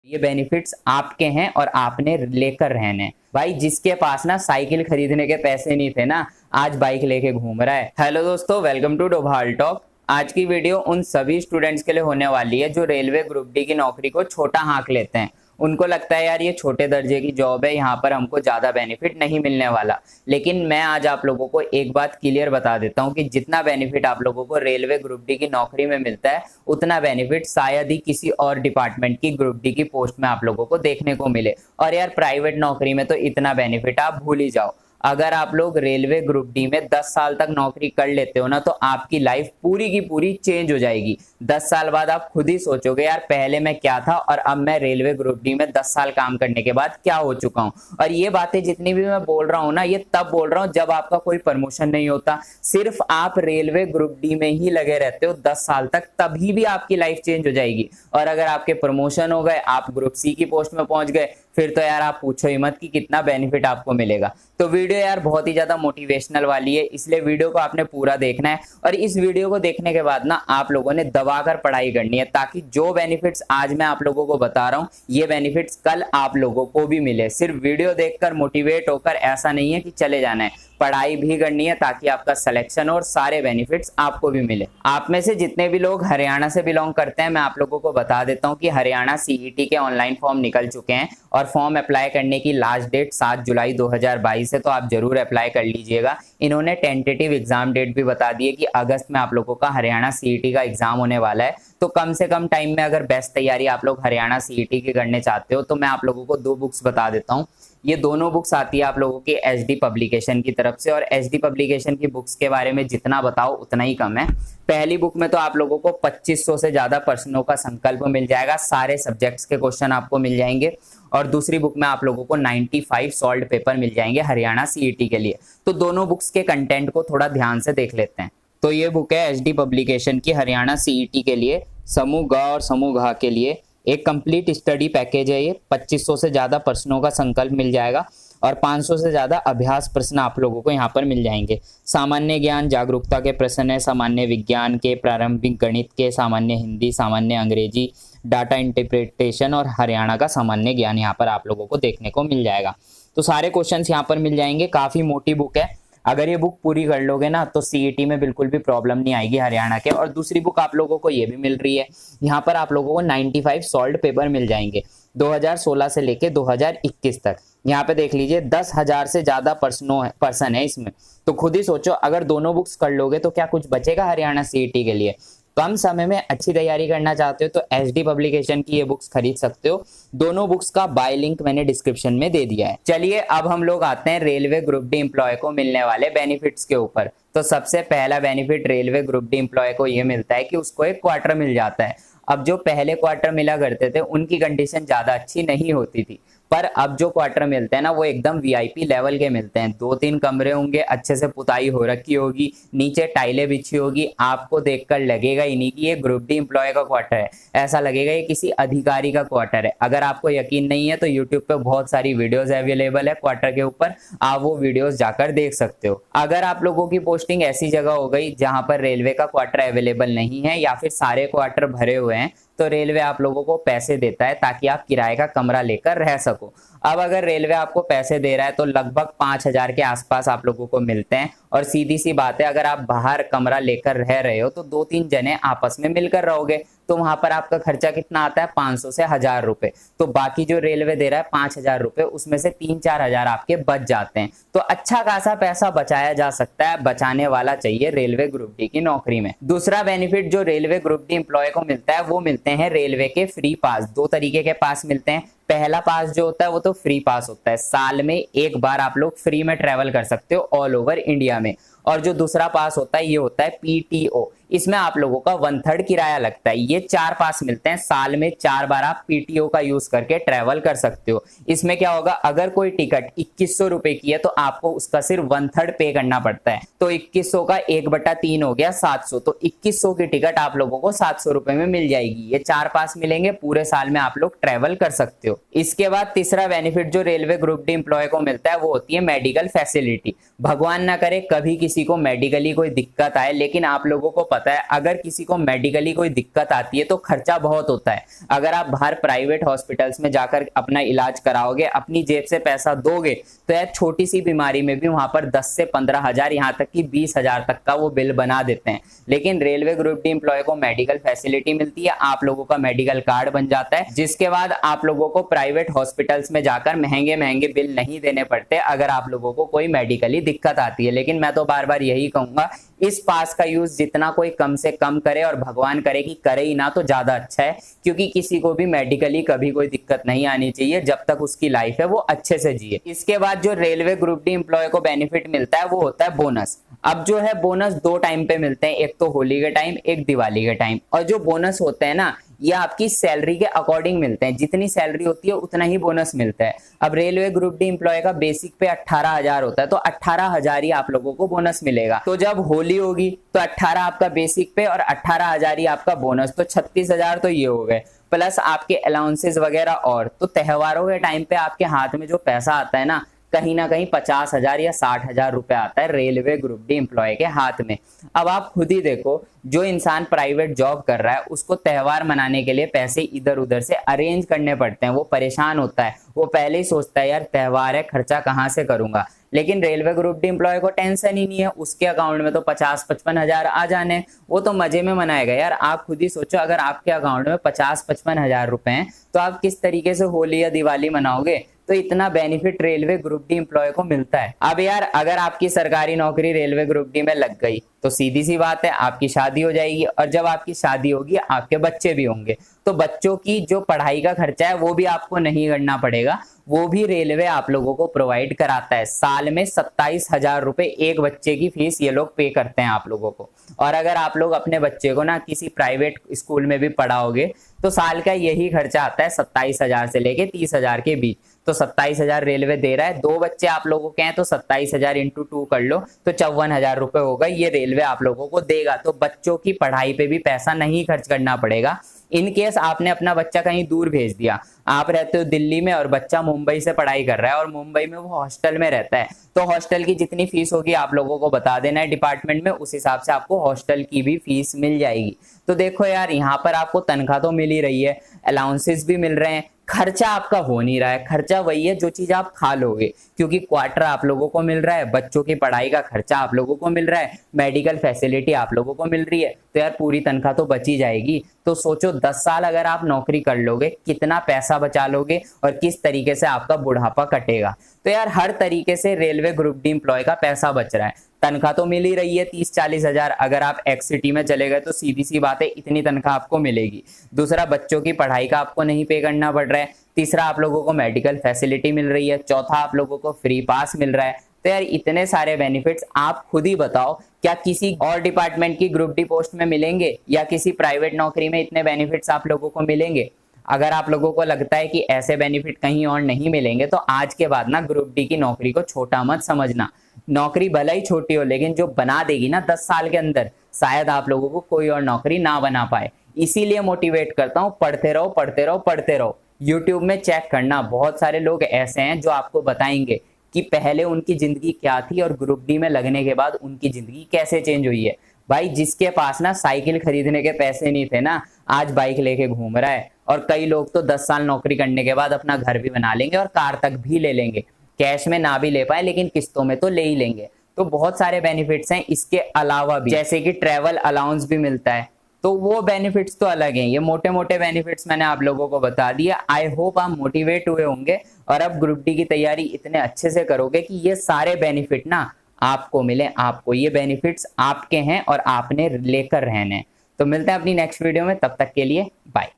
ये बेनिफिट्स आपके हैं और आपने लेकर रहने हैं। भाई जिसके पास ना साइकिल खरीदने के पैसे नहीं थे ना, आज बाइक लेके घूम रहा है। हेलो दोस्तों, वेलकम टू डोभाल टॉक। आज की वीडियो उन सभी स्टूडेंट्स के लिए होने वाली है जो रेलवे ग्रुप डी की नौकरी को छोटा हाँक लेते हैं। उनको लगता है यार ये छोटे दर्जे की जॉब है, यहाँ पर हमको ज्यादा बेनिफिट नहीं मिलने वाला। लेकिन मैं आज आप लोगों को एक बात क्लियर बता देता हूँ कि जितना बेनिफिट आप लोगों को रेलवे ग्रुप डी की नौकरी में मिलता है, उतना बेनिफिट शायद ही किसी और डिपार्टमेंट की ग्रुप डी की पोस्ट में आप लोगों को देखने को मिले। और यार प्राइवेट नौकरी में तो इतना बेनिफिट आप भूल ही जाओ। अगर आप लोग रेलवे ग्रुप डी में 10 साल तक नौकरी कर लेते हो ना, तो आपकी लाइफ पूरी की पूरी चेंज हो जाएगी। 10 साल बाद आप खुद ही सोचोगे यार पहले मैं क्या था और अब मैं रेलवे ग्रुप डी में 10 साल काम करने के बाद क्या हो चुका हूँ। और ये बातें जितनी भी मैं बोल रहा हूँ ना, ये तब बोल रहा हूँ जब आपका कोई प्रमोशन नहीं होता, सिर्फ आप रेलवे ग्रुप डी में ही लगे रहते हो 10 साल तक, तभी भी आपकी लाइफ चेंज हो जाएगी। और अगर आपके प्रमोशन हो गए, आप ग्रुप सी की पोस्ट में पहुंच गए, फिर तो यार आप पूछो ही मत कि कितना बेनिफिट आपको मिलेगा। तो वीडियो यार बहुत ही ज्यादा मोटिवेशनल वाली है, इसलिए वीडियो को आपने पूरा देखना है। और इस वीडियो को देखने के बाद ना आप लोगों ने दबाकर पढ़ाई करनी है, ताकि जो बेनिफिट्स आज मैं आप लोगों को बता रहा हूँ, ये बेनिफिट्स कल आप लोगों को भी मिले। सिर्फ वीडियो देखकर मोटिवेट होकर ऐसा नहीं है कि चले जाना है, पढ़ाई भी करनी है ताकि आपका सिलेक्शन और सारे बेनिफिट्स आपको भी मिले। आप में से जितने भी लोग हरियाणा से बिलोंग करते हैं, मैं आप लोगों को बता देता हूं कि हरियाणा सीईटी के ऑनलाइन फॉर्म निकल चुके हैं और फॉर्म अप्लाई करने की लास्ट डेट 7 जुलाई 2022 है, तो आप जरूर अप्लाई कर लीजिएगा। इन्होंने टेंटेटिव एग्जाम डेट भी बता दी है कि अगस्त में आप लोगों का हरियाणा सीईटी का एग्जाम होने वाला है। तो कम से कम टाइम में अगर बेस्ट तैयारी आप लोग हरियाणा सीईटी की करने चाहते हो, तो मैं आप लोगों को 2 बुक्स बता देता हूँ। ये दोनों बुक्स आती है आप लोगों के एचडी पब्लिकेशन की तरफ से, और एचडी पब्लिकेशन की बुक्स के बारे में जितना बताओ उतना ही कम है। पहली बुक में तो आप लोगों को 2500 से ज्यादा प्रश्नों का संकल्प मिल जाएगा, सारे सब्जेक्ट्स के क्वेश्चन आपको मिल जाएंगे। और दूसरी बुक में आप लोगों को 95 सॉल्व्ड पेपर मिल जाएंगे हरियाणा सीईटी के लिए। तो दोनों बुक्स के कंटेंट को थोड़ा ध्यान से देख लेते हैं। तो ये बुक है एचडी पब्लिकेशन की हरियाणा सीईटी के लिए, समूह ग और समूह घ के लिए एक कंप्लीट स्टडी पैकेज है। ये 2500 से ज्यादा प्रश्नों का संकल्प मिल जाएगा और 500 से ज्यादा अभ्यास प्रश्न आप लोगों को यहाँ पर मिल जाएंगे। सामान्य ज्ञान जागरूकता के प्रश्न है, सामान्य विज्ञान के, प्रारंभिक गणित के, सामान्य हिंदी, सामान्य अंग्रेजी, डाटा इंटरप्रिटेशन और हरियाणा का सामान्य ज्ञान यहाँ पर आप लोगों को देखने को मिल जाएगा। तो सारे क्वेश्चंस यहाँ पर मिल जाएंगे। काफी मोटी बुक है, अगर ये बुक पूरी कर लोगे ना तो सीईटी में बिल्कुल भी प्रॉब्लम नहीं आएगी हरियाणा के। और दूसरी बुक आप लोगों को ये भी मिल रही है, यहाँ पर आप लोगों को 95 सॉल्व्ड पेपर मिल जाएंगे 2016 से लेके 2021 तक। यहाँ पे देख लीजिए 10,000 से ज्यादा पर्सन है इसमें। तो खुद ही सोचो, अगर दोनों बुक्स कर लोगे तो क्या कुछ बचेगा हरियाणा सीईटी के लिए। कम समय में अच्छी तैयारी करना चाहते हो तो एचडी पब्लिकेशन की ये बुक्स खरीद सकते हो। दोनों बुक्स का बाय लिंक मैंने डिस्क्रिप्शन में दे दिया है। चलिए अब हम लोग आते हैं रेलवे ग्रुप डी एम्प्लॉय को मिलने वाले बेनिफिट्स के ऊपर। तो सबसे पहला benefit railway group D employee को ये मिलता है कि उसको एक क्वार्टर मिल जाता है। अब जो पहले क्वार्टर मिला करते थे उनकी कंडीशन ज्यादा अच्छी नहीं होती थी, पर अब जो क्वार्टर मिलते हैं ना वो एकदम वीआईपी लेवल के मिलते हैं। 2-3 कमरे होंगे, अच्छे से पुताई हो रखी होगी, नीचे टाइलें बिछी होगी, आपको देखकर लगेगा ही नहीं कि ये ग्रुप डी एम्प्लॉय का क्वार्टर है, ऐसा लगेगा ये किसी अधिकारी का क्वार्टर है। अगर आपको यकीन नहीं है तो यूट्यूब पे बहुत सारी वीडियोस अवेलेबल है क्वार्टर के ऊपर, आप वो वीडियोस जाकर देख सकते हो। अगर आप लोगों की पोस्टिंग ऐसी जगह हो गई जहां पर रेलवे का क्वार्टर अवेलेबल नहीं है या फिर सारे क्वार्टर भरे हुए हैं, तो रेलवे आप लोगों को पैसे देता है ताकि आप किराए का कमरा लेकर रह सको। अब अगर रेलवे आपको पैसे दे रहा है तो लगभग 5,000 के आसपास आप लोगों को मिलते हैं। और सीधी सी बात है, अगर आप बाहर कमरा लेकर रह रहे हो तो 2-3 जने आपस में मिलकर रहोगे, तो वहां पर आपका खर्चा कितना आता है, 500 से 1000 रुपए। तो बाकी जो रेलवे दे रहा है 5,000 रुपए, उसमें से 3-4 हजार आपके बच जाते हैं। तो अच्छा खासा पैसा बचाया जा सकता है, बचाने वाला चाहिए रेलवे ग्रुप डी की नौकरी में। दूसरा बेनिफिट जो रेलवे ग्रुप डी एम्प्लॉय को मिलता है वो मिलते हैं रेलवे के फ्री पास। 2 तरीके के पास मिलते हैं। पहला पास जो होता है वो तो फ्री पास होता है, साल में एक बार आप लोग फ्री में ट्रेवल कर सकते हो ऑल ओवर इंडिया में। और जो दूसरा पास होता है ये होता है पीटीओ, इसमें आप लोगों का 1/3 किराया लगता है। ये 4 पास मिलते हैं, साल में 4 बार आप पीटीओ का यूज करके ट्रेवल कर सकते हो। इसमें क्या होगा, अगर कोई टिकट 2100 रुपए की है तो आपको उसका सिर्फ 1/3 पे करना पड़ता है। तो 2100 का 1/3 हो गया 700, तो 2100 की टिकट आप लोगों को 700 रुपए में मिल जाएगी। ये 4 पास मिलेंगे, पूरे साल में आप लोग ट्रेवल कर सकते हो। इसके बाद तीसरा बेनिफिट जो रेलवे ग्रुप डी एम्प्लॉय को मिलता है वो होती है मेडिकल फैसिलिटी। भगवान ना करे कभी किसी को मेडिकली कोई दिक्कत आए, लेकिन आप लोगों को पता है अगर किसी को मेडिकली कोई दिक्कत आती है तो खर्चा बहुत होता है। अगर आप बाहर प्राइवेट हॉस्पिटल्स में जाकर अपना इलाज कराओगे, अपनी जेब से पैसा दोगे, तो यार छोटी सी बीमारी में भी वहां पर 10 से 15 हजार, यहाँ तक कि 20 हजार तक का वो बिल बना देते हैं। लेकिन रेलवे ग्रुप डी एम्प्लॉय को मेडिकल फैसिलिटी मिलती है, आप लोगों का मेडिकल कार्ड बन जाता है, जिसके बाद आप लोगों को प्राइवेट हॉस्पिटल्स में जाकर महंगे महंगे बिल नहीं देने पड़ते अगर आप लोगों को कोई मेडिकली दिक्कत आती है। लेकिन मैं तो बार बार यही कहूंगा, इस पास का यूज जितना कोई कम से कम करे, और भगवान करे कि करे ही ना तो ज्यादा अच्छा है, क्योंकि किसी को भी मेडिकली कभी कोई दिक्कत नहीं आनी चाहिए जब तक उसकी लाइफ है वो अच्छे से जिए। इसके बाद जो रेलवे ग्रुप डी एम्प्लॉय को बेनिफिट मिलता है वो होता है बोनस। अब जो है बोनस 2 टाइम पे मिलते हैं, एक तो होली के टाइम, एक दिवाली के टाइम। और जो बोनस होते हैं ना, ये आपकी सैलरी के अकॉर्डिंग मिलते हैं, जितनी सैलरी होती है उतना ही बोनस मिलता है। अब रेलवे ग्रुप डी एम्प्लॉय का बेसिक पे 18,000 होता है, तो 18,000 ही आप लोगों को बोनस मिलेगा। तो जब होली होगी तो 18 आपका बेसिक पे और 18,000 ही आपका बोनस, तो 36,000 तो ये हो गए, प्लस आपके अलाउंसेस वगैरह। और तो त्योहारों के टाइम पे आपके हाथ में जो पैसा आता है ना कहीं 50,000 या 60,000 रुपए आता है रेलवे ग्रुप डी एम्प्लॉय के हाथ में। अब आप खुद ही देखो, जो इंसान प्राइवेट जॉब कर रहा है उसको त्योहार मनाने के लिए पैसे इधर उधर से अरेंज करने पड़ते हैं, वो परेशान होता है, वो पहले ही सोचता है यार त्योहार है, खर्चा कहाँ से करूंगा। लेकिन रेलवे ग्रुप डी एम्प्लॉय को टेंशन ही नहीं है, उसके अकाउंट में तो 50-55 हजार आ जाने, वो तो मजे में मनाएगा। यार आप खुद ही सोचो, अगर आपके अकाउंट में 50-55 हजार रुपए हैं तो आप किस तरीके से होली या दिवाली मनाओगे। तो इतना benefit railway group D employee को मिलता है। अब यार अगर आपकी सरकारी नौकरी रेलवे ग्रुप डी में लग गई तो सीधी सी बात है आपकी शादी हो जाएगी, और जब आपकी शादी होगी आपके बच्चे भी होंगे, तो बच्चों की जो पढ़ाई का खर्चा है वो भी आपको नहीं करना पड़ेगा, वो भी रेलवे आप लोगों को प्रोवाइड कराता है। साल में 27,000 रुपए एक बच्चे की फीस ये लोग पे करते हैं आप लोगों को। और अगर आप लोग अपने बच्चे को ना किसी प्राइवेट स्कूल में भी पढ़ाओगे तो साल का यही खर्चा आता है 27,000 से लेके 30,000 के बीच। तो 27,000 रेलवे दे रहा है, 2 बच्चे आप लोगों के हैं तो 27,000 इंटू 2 कर लो, तो 54,000 रुपए होगा, ये रेलवे आप लोगों को देगा। तो बच्चों की पढ़ाई पे भी पैसा नहीं खर्च करना पड़ेगा। इन केस आपने अपना बच्चा कहीं दूर भेज दिया, आप रहते हो दिल्ली में और बच्चा मुंबई से पढ़ाई कर रहा है और मुंबई में वो हॉस्टल में रहता है, तो हॉस्टल की जितनी फीस होगी आप लोगों को बता देना है डिपार्टमेंट में, उस हिसाब से आपको हॉस्टल की भी फीस मिल जाएगी। तो देखो यार, यहाँ पर आपको तनख्वाह तो मिल ही रही है, अलाउंसेस भी मिल रहे हैं, खर्चा आपका हो नहीं रहा है। खर्चा वही है जो चीज आप खा लोगे, क्योंकि क्वार्टर आप लोगों को मिल रहा है, बच्चों की पढ़ाई का खर्चा आप लोगों को मिल रहा है, मेडिकल फैसिलिटी आप लोगों को मिल रही है, तो यार पूरी तनख्वाह तो बची जाएगी। तो सोचो 10 साल अगर आप नौकरी कर लोगे कितना पैसा बचा लोगे और किस तरीके से आपका बुढ़ापा कटेगा। तो यार हर तरीके से रेलवे ग्रुप डी एम्प्लॉय का पैसा बच रहा है। तनख्वाह तो मिल ही रही है 30-40 हजार, अगर आप एक्स सिटी में चले गए तो सीधी सी बात है इतनी तनख्वाह आपको मिलेगी। दूसरा, बच्चों की पढ़ाई का आपको नहीं पे करना पड़ रहा है। तीसरा, आप लोगों को मेडिकल फैसिलिटी मिल रही है। चौथा, आप लोगों को फ्री पास मिल रहा है। तो यार इतने सारे बेनिफिट्स, आप खुद ही बताओ क्या किसी और डिपार्टमेंट की ग्रुप डी पोस्ट में मिलेंगे या किसी प्राइवेट नौकरी में इतने बेनिफिट्स आप लोगों को मिलेंगे। अगर आप लोगों को लगता है कि ऐसे बेनिफिट कहीं और नहीं मिलेंगे तो आज के बाद ना ग्रुप डी की नौकरी को छोटा मत समझना। नौकरी भले ही छोटी हो, लेकिन जो बना देगी ना 10 साल के अंदर, शायद आप लोगों को कोई और नौकरी ना बना पाए। इसीलिए मोटिवेट करता हूँ, पढ़ते रहो पढ़ते रहो पढ़ते रहो। यूट्यूब में चेक करना, बहुत सारे लोग ऐसे हैं जो आपको बताएंगे कि पहले उनकी जिंदगी क्या थी और ग्रुप डी में लगने के बाद उनकी जिंदगी कैसे चेंज हुई है। भाई जिसके पास ना साइकिल खरीदने के पैसे नहीं थे ना, आज बाइक लेके घूम रहा है। और कई लोग तो 10 साल नौकरी करने के बाद अपना घर भी बना लेंगे और कार तक भी ले लेंगे। कैश में ना भी ले पाए लेकिन किस्तों में तो ले ही लेंगे। तो बहुत सारे बेनिफिट्स हैं इसके अलावा भी, जैसे कि ट्रैवल अलाउंस भी मिलता है, तो वो बेनिफिट्स तो अलग हैं। ये मोटे मोटे बेनिफिट्स मैंने आप लोगों को बता दिया। आई होप आप मोटिवेट हुए होंगे और अब ग्रुप डी की तैयारी इतने अच्छे से करोगे कि ये सारे बेनिफिट ना आपको मिले। आपको ये बेनिफिट्स आपके हैं और आपने लेकर रहने। तो मिलते हैं अपनी नेक्स्ट वीडियो में, तब तक के लिए बाय।